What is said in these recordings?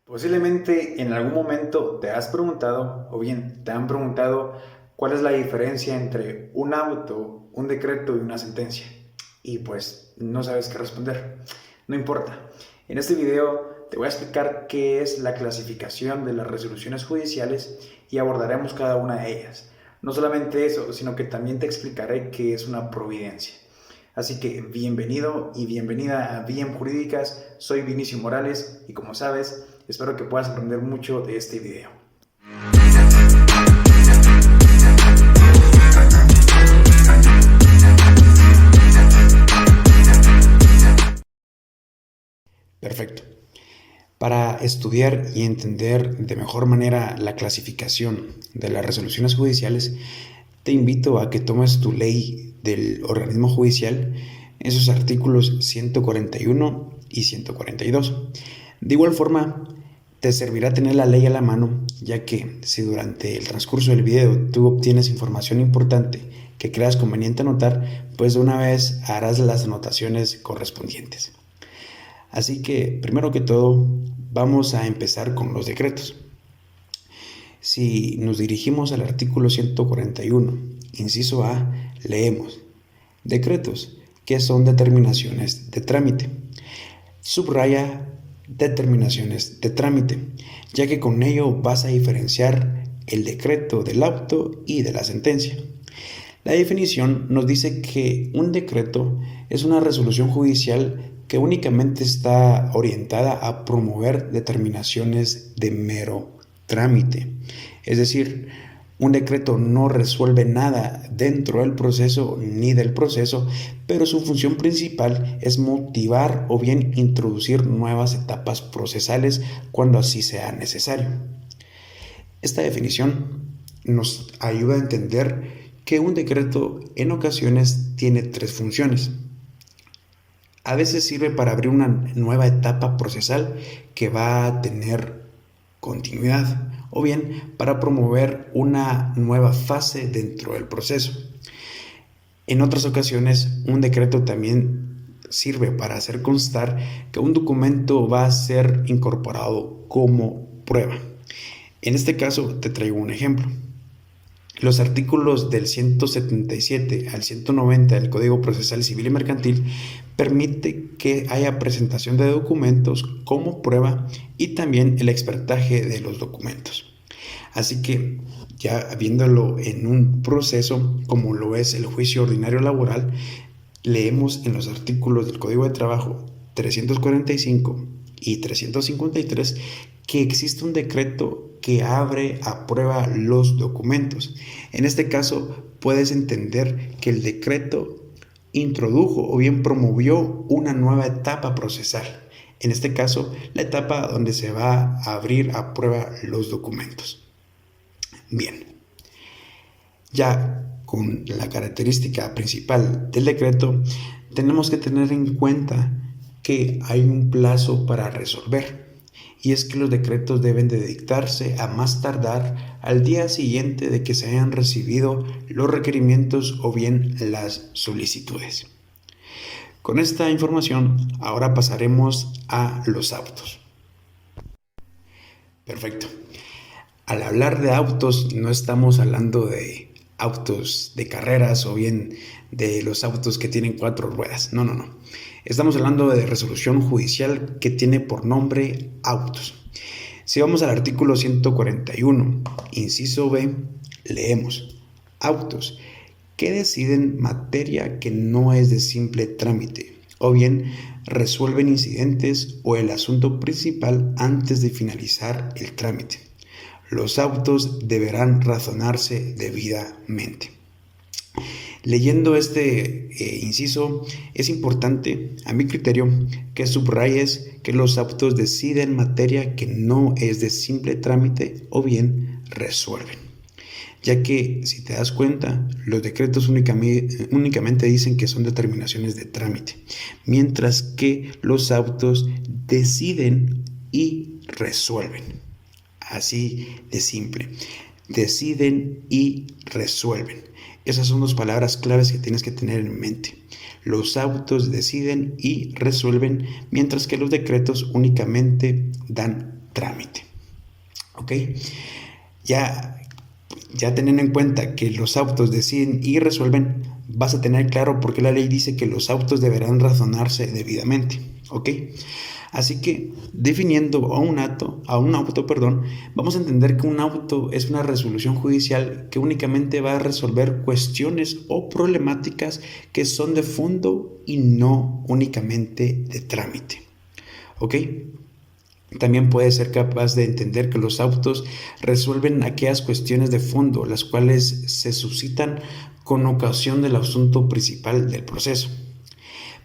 Posiblemente en algún momento te has preguntado, o bien te han preguntado, cuál es la diferencia entre un auto, un decreto y una sentencia. Y pues no sabes qué responder. No importa. En este video te voy a explicar qué es la clasificación de las resoluciones judiciales y abordaremos cada una de ellas. No solamente eso, sino que también te explicaré qué es una providencia. Así que bienvenido y bienvenida a Bien Jurídicas. Soy Vinicio Morales y como sabes, espero que puedas aprender mucho de este video. Perfecto. Para estudiar y entender de mejor manera la clasificación de las resoluciones judiciales, te invito a que tomes tu ley del organismo judicial en sus artículos 141 y 142. De igual forma, te servirá tener la ley a la mano, ya que si durante el transcurso del video tú obtienes información importante que creas conveniente anotar, pues de una vez harás las anotaciones correspondientes. Así que, primero que todo, vamos a empezar con los decretos. Si nos dirigimos al artículo 141, inciso A, leemos: decretos, que son determinaciones de trámite. Subraya determinaciones de trámite, ya que con ello vas a diferenciar el decreto del auto y de la sentencia. La definición nos dice que un decreto es una resolución judicial que únicamente está orientada a promover determinaciones de mero trámite. Es decir, un decreto no resuelve nada dentro del proceso ni del proceso, pero su función principal es motivar o bien introducir nuevas etapas procesales cuando así sea necesario. Esta definición nos ayuda a entender que un decreto en ocasiones tiene tres funciones. A veces sirve para abrir una nueva etapa procesal que va a tener continuidad, o bien para promover una nueva fase dentro del proceso. En otras ocasiones, un decreto también sirve para hacer constar que un documento va a ser incorporado como prueba. En este caso, te traigo un ejemplo. Los artículos del 177 al 190 del Código Procesal Civil y Mercantil permite que haya presentación de documentos como prueba y también el expertaje de los documentos. Así que, ya viéndolo en un proceso como lo es el juicio ordinario laboral, leemos en los artículos del Código de Trabajo 345 y 353 que existe un decreto que abre a prueba los documentos. En este caso, puedes entender que el decreto introdujo o bien promovió una nueva etapa procesal. En este caso, la etapa donde se va a abrir a prueba los documentos. Bien, ya con la característica principal del decreto, tenemos que tener en cuenta que hay un plazo para resolver. Y es que los decretos deben de dictarse a más tardar al día siguiente de que se hayan recibido los requerimientos o bien las solicitudes. Con esta información, ahora pasaremos a los autos. Perfecto. Al hablar de autos, no estamos hablando de autos de carreras o bien de los autos que tienen 4 ruedas. No. Estamos hablando de resolución judicial que tiene por nombre autos. Si vamos al artículo 141, inciso B, leemos: autos que deciden materia que no es de simple trámite, o bien resuelven incidentes o el asunto principal antes de finalizar el trámite. Los autos deberán razonarse debidamente. Leyendo este inciso, es importante, a mi criterio, que subrayes que los autos deciden materia que no es de simple trámite o bien resuelven. Ya que, si te das cuenta, los decretos únicamente dicen que son determinaciones de trámite, mientras que los autos deciden y resuelven. Así de simple. Deciden y resuelven. Esas son dos palabras claves que tienes que tener en mente. Los autos deciden y resuelven, mientras que los decretos únicamente dan trámite. ¿Ok? Ya teniendo en cuenta que los autos deciden y resuelven, vas a tener claro por qué la ley dice que los autos deberán razonarse debidamente. ¿Ok? Así que, definiendo a un auto, vamos a entender que un auto es una resolución judicial que únicamente va a resolver cuestiones o problemáticas que son de fondo y no únicamente de trámite. ¿Ok? También puede ser capaz de entender que los autos resuelven aquellas cuestiones de fondo, las cuales se suscitan con ocasión del asunto principal del proceso.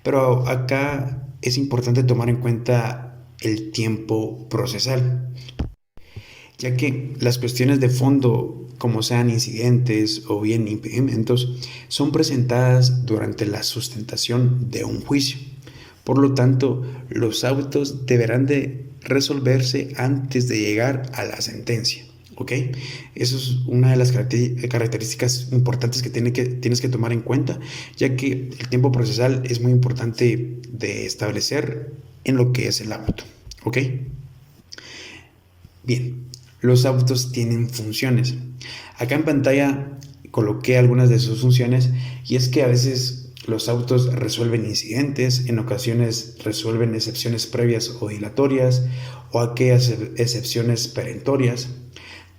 Pero acá es importante tomar en cuenta el tiempo procesal, ya que las cuestiones de fondo, como sean incidentes o bien impedimentos, son presentadas durante la sustentación de un juicio. Por lo tanto, los autos deberán de resolverse antes de llegar a la sentencia. ¿Ok? Eso es una de las características importantes que tienes que tomar en cuenta, ya que el tiempo procesal es muy importante de establecer en lo que es el auto. ¿Ok? Bien, los autos tienen funciones. Acá en pantalla coloqué algunas de sus funciones, y es que a veces los autos resuelven incidentes, en ocasiones resuelven excepciones previas o dilatorias o aquellas excepciones perentorias.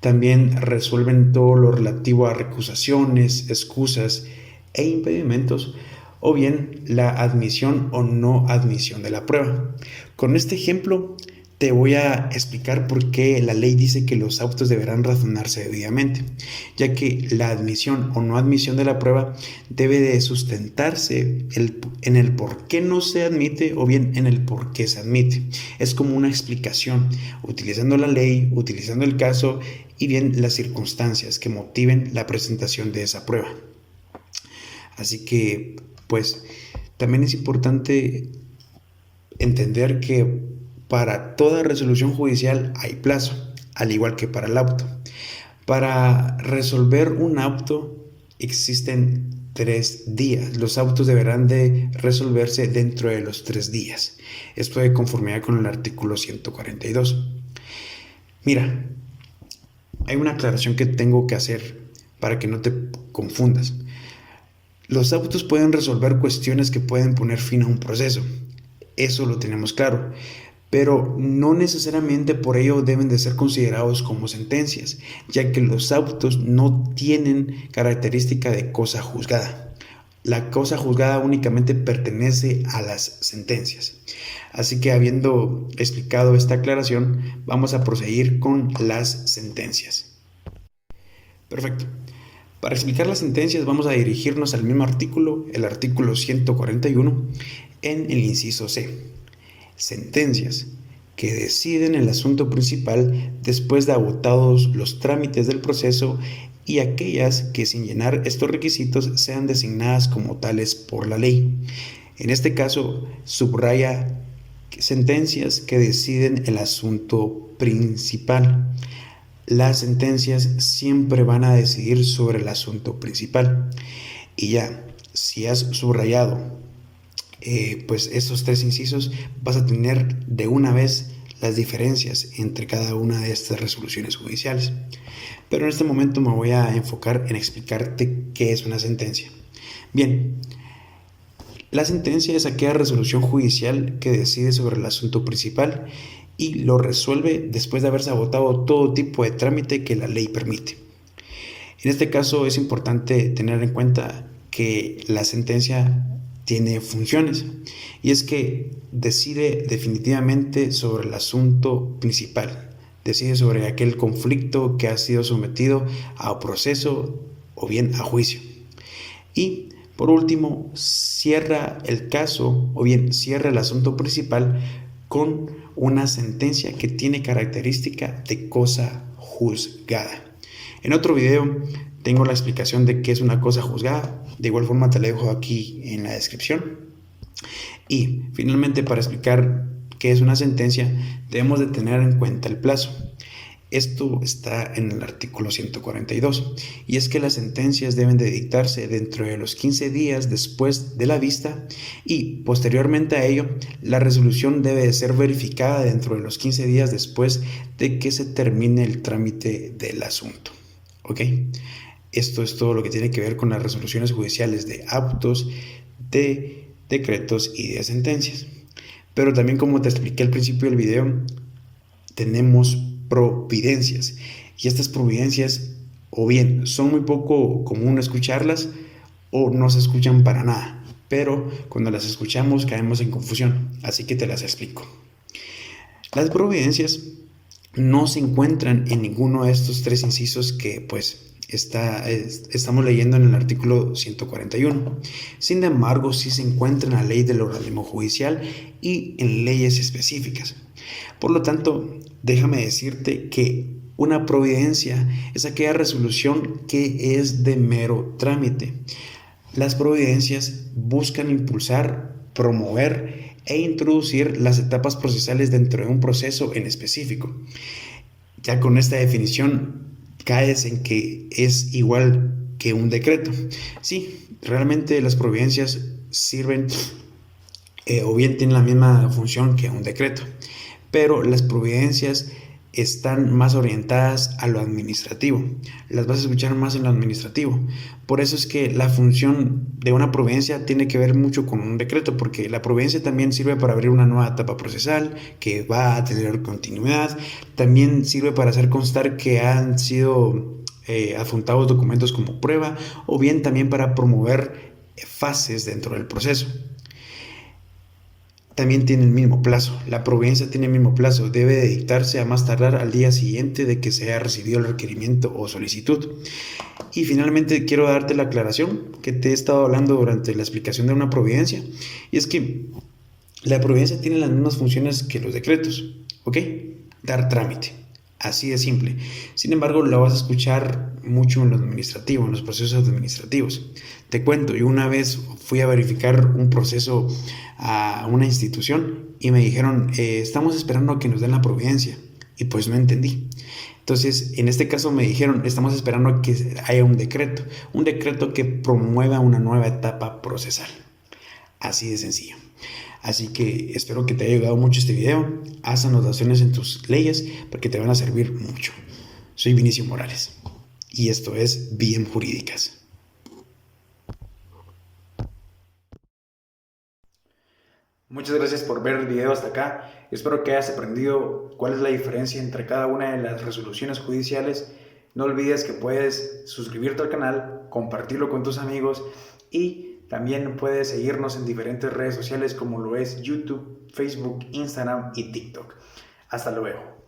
También resuelven todo lo relativo a recusaciones, excusas e impedimentos, o bien la admisión o no admisión de la prueba. Con este ejemplo te voy a explicar por qué la ley dice que los autos deberán razonarse debidamente, ya que la admisión o no admisión de la prueba debe de sustentarse en el por qué no se admite o bien en el por qué se admite. Es como una explicación, utilizando la ley, utilizando el caso y bien las circunstancias que motiven la presentación de esa prueba. Así que, pues, también es importante entender que para toda resolución judicial hay plazo, al igual que para el auto. Para resolver un auto existen 3 días. Los autos deberán de resolverse dentro de los 3 días. Esto de conformidad con el artículo 142. Mira, hay una aclaración que tengo que hacer para que no te confundas. Los autos pueden resolver cuestiones que pueden poner fin a un proceso. Eso lo tenemos claro. Pero no necesariamente por ello deben de ser considerados como sentencias, ya que los autos no tienen característica de cosa juzgada. La cosa juzgada únicamente pertenece a las sentencias. Así que, habiendo explicado esta aclaración, vamos a proseguir con las sentencias. Perfecto. Para explicar las sentencias vamos a dirigirnos al mismo artículo, el artículo 141, en el inciso C. Sentencias que deciden el asunto principal después de agotados los trámites del proceso, y aquellas que sin llenar estos requisitos sean designadas como tales por la ley. En este caso, subraya sentencias que deciden el asunto principal. Las sentencias siempre van a decidir sobre el asunto principal. Y ya, si has subrayado pues esos 3 incisos, vas a tener de una vez las diferencias entre cada una de estas resoluciones judiciales. Pero en este momento me voy a enfocar en explicarte qué es una sentencia. Bien, la sentencia es aquella resolución judicial que decide sobre el asunto principal y lo resuelve después de haberse agotado todo tipo de trámite que la ley permite. En este caso es importante tener en cuenta que la sentencia tiene funciones, y es que decide definitivamente sobre el asunto principal, decide sobre aquel conflicto que ha sido sometido a proceso o bien a juicio, y por último cierra el caso o bien cierra el asunto principal con una sentencia que tiene característica de cosa juzgada. En otro video tengo la explicación de qué es una cosa juzgada. De igual forma te la dejo aquí en la descripción. Y finalmente, para explicar qué es una sentencia, debemos de tener en cuenta el plazo. Esto está en el artículo 142, y es que las sentencias deben de dictarse dentro de los 15 días después de la vista, y posteriormente a ello, la resolución debe de ser verificada dentro de los 15 días después de que se termine el trámite del asunto. ¿Ok? Esto es todo lo que tiene que ver con las resoluciones judiciales de autos, de decretos y de sentencias. Pero también, como te expliqué al principio del video, tenemos providencias, y estas providencias o bien son muy poco común escucharlas o no se escuchan para nada, pero cuando las escuchamos caemos en confusión, así que te las explico. Las providencias no se encuentran en ninguno de estos tres incisos que estamos leyendo en el artículo 141. Sin embargo, sí se encuentra en la ley del organismo judicial y en leyes específicas. Por lo tanto, déjame decirte que una providencia es aquella resolución que es de mero trámite. Las providencias buscan impulsar, promover e introducir las etapas procesales dentro de un proceso en específico. Ya con esta definición caes en que es igual que un decreto. Sí, realmente las providencias sirven o bien tienen la misma función que un decreto, pero las providencias están más orientadas a lo administrativo. Las vas a escuchar más en lo administrativo. Por eso es que la función de una providencia tiene que ver mucho con un decreto, porque la providencia también sirve para abrir una nueva etapa procesal que va a tener continuidad. También sirve para hacer constar que han sido adjuntados documentos como prueba, o bien también para promover fases dentro del proceso. También tiene el mismo plazo. La providencia tiene el mismo plazo. Debe de dictarse a más tardar al día siguiente de que se haya recibido el requerimiento o solicitud. Y finalmente quiero darte la aclaración que te he estado hablando durante la explicación de una providencia. Y es que la providencia tiene las mismas funciones que los decretos. ¿Ok? Dar trámite. Así de simple. Sin embargo, la vas a escuchar mucho en lo administrativo, en los procesos administrativos. Te cuento, yo una vez fui a verificar un proceso a una institución y me dijeron, estamos esperando a que nos den la providencia. Y pues no entendí. Entonces, en este caso me dijeron, estamos esperando a que haya un decreto que promueva una nueva etapa procesal. Así de sencillo. Así que espero que te haya ayudado mucho este video. Haz anotaciones en tus leyes porque te van a servir mucho. Soy Vinicio Morales y esto es BM Jurídicas. Muchas gracias por ver el video hasta acá. Espero que hayas aprendido cuál es la diferencia entre cada una de las resoluciones judiciales. No olvides que puedes suscribirte al canal, compartirlo con tus amigos y también puedes seguirnos en diferentes redes sociales como lo es YouTube, Facebook, Instagram y TikTok. Hasta luego.